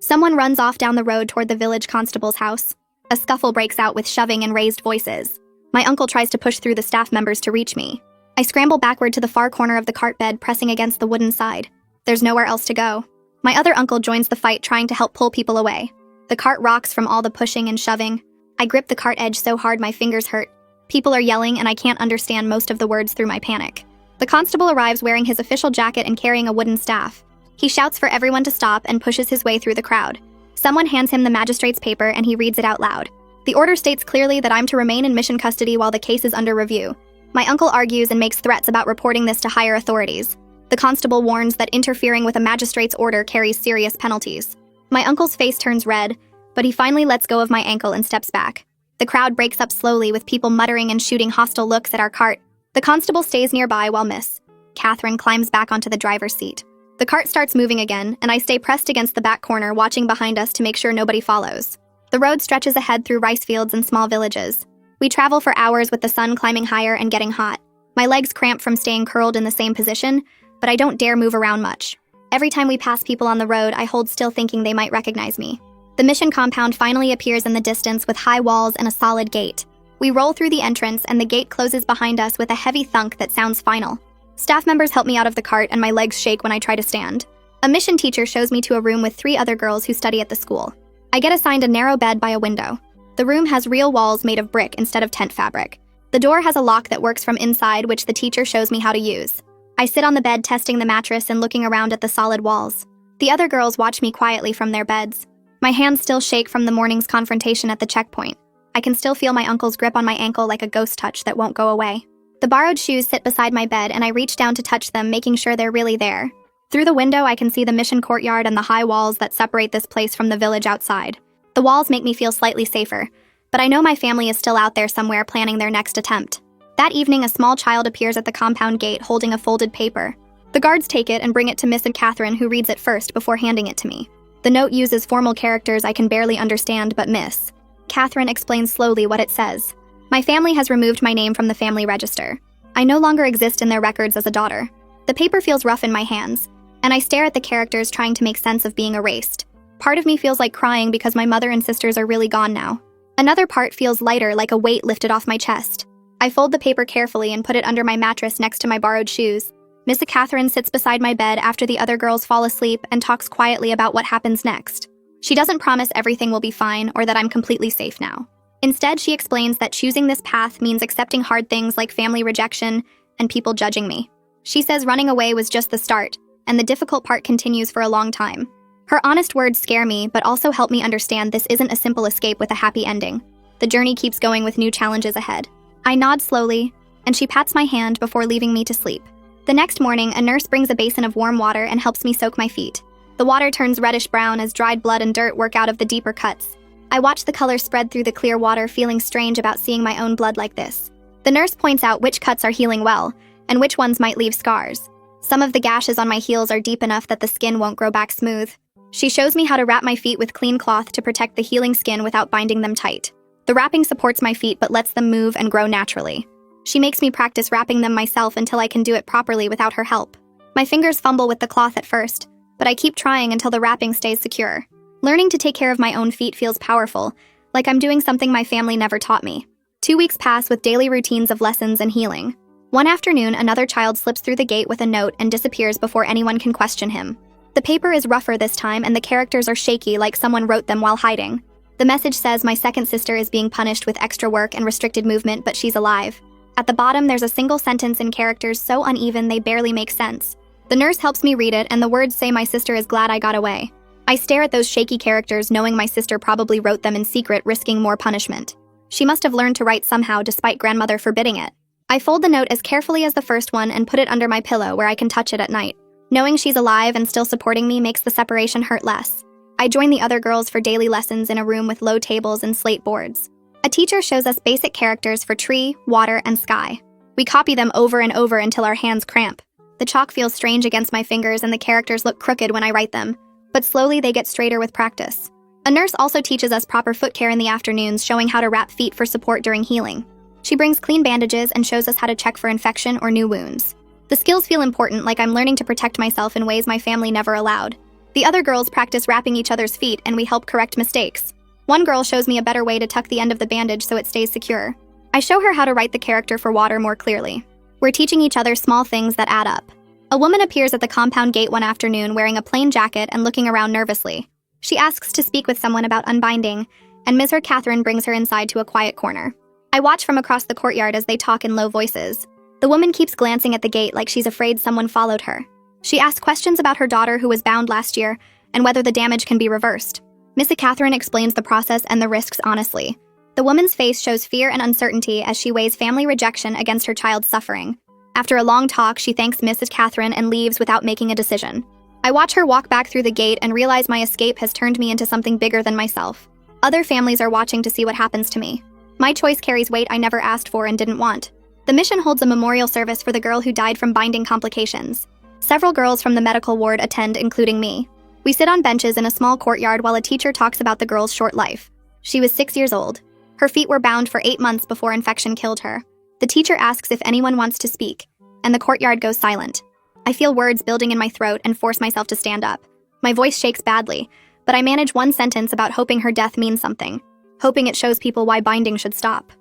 Someone runs off down the road toward the village constable's house. A scuffle breaks out with shoving and raised voices. My uncle tries to push through the staff members to reach me. I scramble backward to the far corner of the cart bed, pressing against the wooden side. There's nowhere else to go. My other uncle joins the fight, trying to help pull people away. The cart rocks from all the pushing and shoving. I grip the cart edge so hard my fingers hurt. People are yelling, and I can't understand most of the words through my panic. The constable arrives wearing his official jacket and carrying a wooden staff. He shouts for everyone to stop and pushes his way through the crowd. Someone hands him the magistrate's paper and he reads it out loud. The order states clearly that I'm to remain in mission custody while the case is under review. My uncle argues and makes threats about reporting this to higher authorities. The constable warns that interfering with a magistrate's order carries serious penalties. My uncle's face turns red, but he finally lets go of my ankle and steps back. The crowd breaks up slowly, with people muttering and shooting hostile looks at our cart. The constable stays nearby while Miss Catherine climbs back onto the driver's seat. The cart starts moving again, and I stay pressed against the back corner, watching behind us to make sure nobody follows. The road stretches ahead through rice fields and small villages. We travel for hours with the sun climbing higher and getting hot. My legs cramp from staying curled in the same position, but I don't dare move around much. Every time we pass people on the road, I hold still, thinking they might recognize me. The mission compound finally appears in the distance with high walls and a solid gate. We roll through the entrance, and the gate closes behind us with a heavy thunk that sounds final. Staff members help me out of the cart, and my legs shake when I try to stand. A mission teacher shows me to a room with 3 other girls who study at the school. I get assigned a narrow bed by a window. The room has real walls made of brick instead of tent fabric. The door has a lock that works from inside, which the teacher shows me how to use. I sit on the bed, testing the mattress and looking around at the solid walls. The other girls watch me quietly from their beds. My hands still shake from the morning's confrontation at the checkpoint. I can still feel my uncle's grip on my ankle like a ghost touch that won't go away. The borrowed shoes sit beside my bed, and I reach down to touch them, making sure they're really there. Through the window, I can see the mission courtyard and the high walls that separate this place from the village outside. The walls make me feel slightly safer, but I know my family is still out there somewhere planning their next attempt. That evening, a small child appears at the compound gate holding a folded paper. The guards take it and bring it to Miss Catherine, who reads it first before handing it to me. The note uses formal characters I can barely understand, but Miss Catherine explains slowly what it says. My family has removed my name from the family register. I no longer exist in their records as a daughter. The paper feels rough in my hands, and I stare at the characters, trying to make sense of being erased. Part of me feels like crying because my mother and sisters are really gone now. Another part feels lighter, like a weight lifted off my chest. I fold the paper carefully and put it under my mattress next to my borrowed shoes. Miss Catherine sits beside my bed after the other girls fall asleep and talks quietly about what happens next. She doesn't promise everything will be fine or that I'm completely safe now. Instead, she explains that choosing this path means accepting hard things like family rejection and people judging me. She says running away was just the start, and the difficult part continues for a long time. Her honest words scare me, but also help me understand this isn't a simple escape with a happy ending. The journey keeps going with new challenges ahead. I nod slowly, and she pats my hand before leaving me to sleep. The next morning, a nurse brings a basin of warm water and helps me soak my feet. The water turns reddish-brown as dried blood and dirt work out of the deeper cuts. I watch the color spread through the clear water, feeling strange about seeing my own blood like this. The nurse points out which cuts are healing well, and which ones might leave scars. Some of the gashes on my heels are deep enough that the skin won't grow back smooth. She shows me how to wrap my feet with clean cloth to protect the healing skin without binding them tight. The wrapping supports my feet but lets them move and grow naturally. She makes me practice wrapping them myself until I can do it properly without her help. My fingers fumble with the cloth at first, but I keep trying until the wrapping stays secure. Learning to take care of my own feet feels powerful, like I'm doing something my family never taught me. 2 weeks pass with daily routines of lessons and healing. One afternoon, another child slips through the gate with a note and disappears before anyone can question him. The paper is rougher this time, and the characters are shaky like someone wrote them while hiding. The message says my second sister is being punished with extra work and restricted movement, but she's alive. At the bottom, there's a single sentence in characters so uneven they barely make sense. The nurse helps me read it, and the words say my sister is glad I got away. I stare at those shaky characters, knowing my sister probably wrote them in secret, risking more punishment. She must have learned to write somehow, despite grandmother forbidding it. I fold the note as carefully as the first one and put it under my pillow where I can touch it at night. Knowing she's alive and still supporting me makes the separation hurt less. I join the other girls for daily lessons in a room with low tables and slate boards. A teacher shows us basic characters for tree, water, and sky. We copy them over and over until our hands cramp. The chalk feels strange against my fingers and the characters look crooked when I write them, but slowly they get straighter with practice. A nurse also teaches us proper foot care in the afternoons, showing how to wrap feet for support during healing. She brings clean bandages and shows us how to check for infection or new wounds. The skills feel important, like I'm learning to protect myself in ways my family never allowed. The other girls practice wrapping each other's feet, and we help correct mistakes. One girl shows me a better way to tuck the end of the bandage so it stays secure. I show her how to write the character for water more clearly. We're teaching each other small things that add up. A woman appears at the compound gate one afternoon wearing a plain jacket and looking around nervously. She asks to speak with someone about unbinding, and Ms. Catherine brings her inside to a quiet corner. I watch from across the courtyard as they talk in low voices. The woman keeps glancing at the gate like she's afraid someone followed her. She asks questions about her daughter who was bound last year and whether the damage can be reversed. Miss Catherine explains the process and the risks honestly. The woman's face shows fear and uncertainty as she weighs family rejection against her child's suffering. After a long talk, she thanks Mrs. Catherine and leaves without making a decision. I watch her walk back through the gate and realize my escape has turned me into something bigger than myself. Other families are watching to see what happens to me. My choice carries weight I never asked for and didn't want. The mission holds a memorial service for the girl who died from binding complications. Several girls from the medical ward attend, including me. We sit on benches in a small courtyard while a teacher talks about the girl's short life. She was 6 years old. Her feet were bound for 8 months before infection killed her. The teacher asks if anyone wants to speak, and the courtyard goes silent. I feel words building in my throat and force myself to stand up. My voice shakes badly, but I manage one sentence about hoping her death means something, hoping it shows people why binding should stop.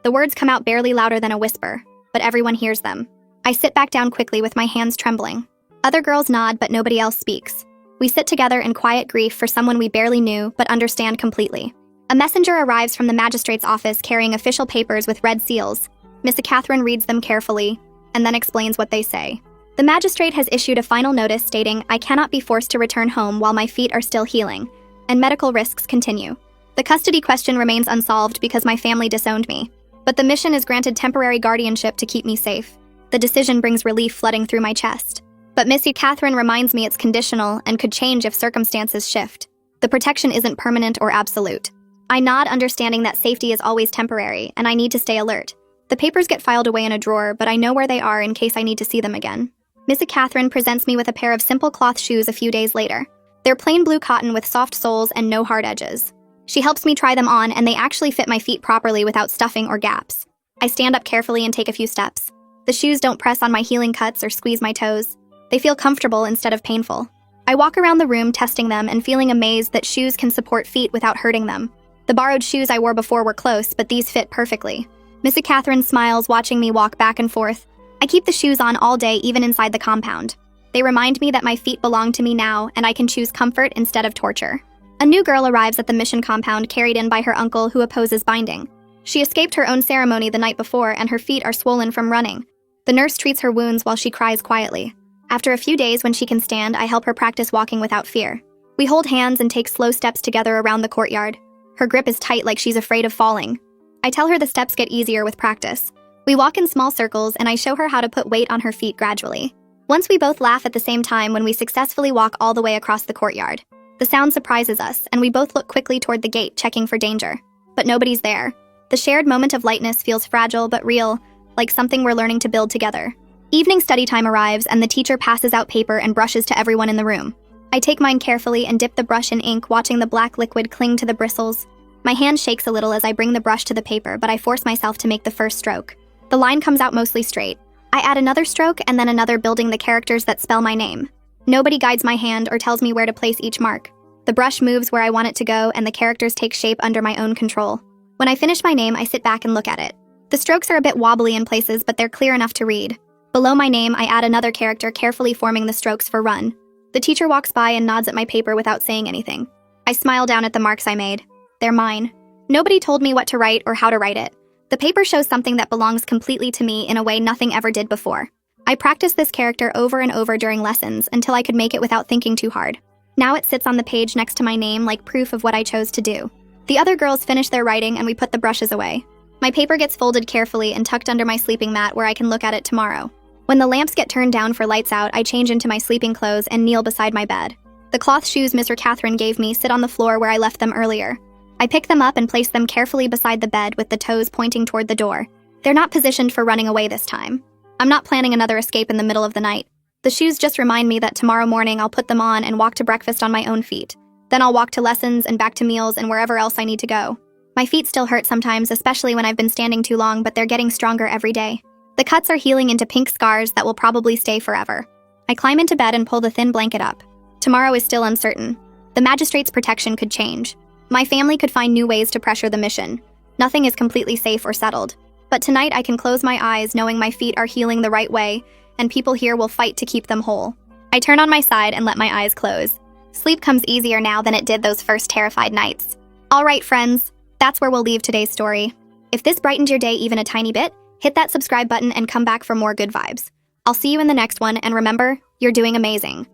The words come out barely louder than a whisper, but everyone hears them. I sit back down quickly with my hands trembling. Other girls nod, but nobody else speaks. We sit together in quiet grief for someone we barely knew but understand completely. A messenger arrives from the magistrate's office carrying official papers with red seals. Miss Catherine reads them carefully and then explains what they say. The magistrate has issued a final notice stating I cannot be forced to return home while my feet are still healing, and medical risks continue. The custody question remains unsolved because my family disowned me, but the mission is granted temporary guardianship to keep me safe. The decision brings relief flooding through my chest. But Missy Catherine reminds me it's conditional and could change if circumstances shift. The protection isn't permanent or absolute. I nod, understanding that safety is always temporary, and I need to stay alert. The papers get filed away in a drawer, but I know where they are in case I need to see them again. Missy Catherine presents me with a pair of simple cloth shoes a few days later. They're plain blue cotton with soft soles and no hard edges. She helps me try them on, and they actually fit my feet properly without stuffing or gaps. I stand up carefully and take a few steps. The shoes don't press on my healing cuts or squeeze my toes. They feel comfortable instead of painful. I walk around the room testing them and feeling amazed that shoes can support feet without hurting them. The borrowed shoes I wore before were close, but these fit perfectly. Missy Catherine smiles, watching me walk back and forth. I keep the shoes on all day, even inside the compound. They remind me that my feet belong to me now, and I can choose comfort instead of torture. A new girl arrives at the mission compound, carried in by her uncle who opposes binding. She escaped her own ceremony the night before, and her feet are swollen from running. The nurse treats her wounds while she cries quietly. After a few days, when she can stand, I help her practice walking without fear. We hold hands and take slow steps together around the courtyard. Her grip is tight, like she's afraid of falling. I tell her the steps get easier with practice. We walk in small circles, and I show her how to put weight on her feet gradually. Once we both laugh at the same time when we successfully walk all the way across the courtyard. The sound surprises us, and we both look quickly toward the gate, checking for danger. But nobody's there. The shared moment of lightness feels fragile but real, like something we're learning to build together. Evening study time arrives, and the teacher passes out paper and brushes to everyone in the room. I take mine carefully and dip the brush in ink, watching the black liquid cling to the bristles. My hand shakes a little as I bring the brush to the paper, but I force myself to make the first stroke. The line comes out mostly straight. I add another stroke and then another, building the characters that spell my name. Nobody guides my hand or tells me where to place each mark. The brush moves where I want it to go, and the characters take shape under my own control. When I finish my name, I sit back and look at it. The strokes are a bit wobbly in places, but they're clear enough to read. Below my name, I add another character, carefully forming the strokes for run. The teacher walks by and nods at my paper without saying anything. I smile down at the marks I made. They're mine. Nobody told me what to write or how to write it. The paper shows something that belongs completely to me in a way nothing ever did before. I practiced this character over and over during lessons until I could make it without thinking too hard. Now it sits on the page next to my name like proof of what I chose to do. The other girls finish their writing and we put the brushes away. My paper gets folded carefully and tucked under my sleeping mat where I can look at it tomorrow. When the lamps get turned down for lights out, I change into my sleeping clothes and kneel beside my bed. The cloth shoes Mr. Catherine gave me sit on the floor where I left them earlier. I pick them up and place them carefully beside the bed with the toes pointing toward the door. They're not positioned for running away this time. I'm not planning another escape in the middle of the night. The shoes just remind me that tomorrow morning I'll put them on and walk to breakfast on my own feet. Then I'll walk to lessons and back to meals and wherever else I need to go. My feet still hurt sometimes, especially when I've been standing too long, but they're getting stronger every day. The cuts are healing into pink scars that will probably stay forever. I climb into bed and pull the thin blanket up. Tomorrow is still uncertain. The magistrate's protection could change. My family could find new ways to pressure the mission. Nothing is completely safe or settled. But tonight I can close my eyes knowing my feet are healing the right way, and people here will fight to keep them whole. I turn on my side and let my eyes close. Sleep comes easier now than it did those first terrified nights. All right, friends, that's where we'll leave today's story. If this brightened your day even a tiny bit, hit that subscribe button and come back for more good vibes. I'll see you in the next one, and remember, you're doing amazing.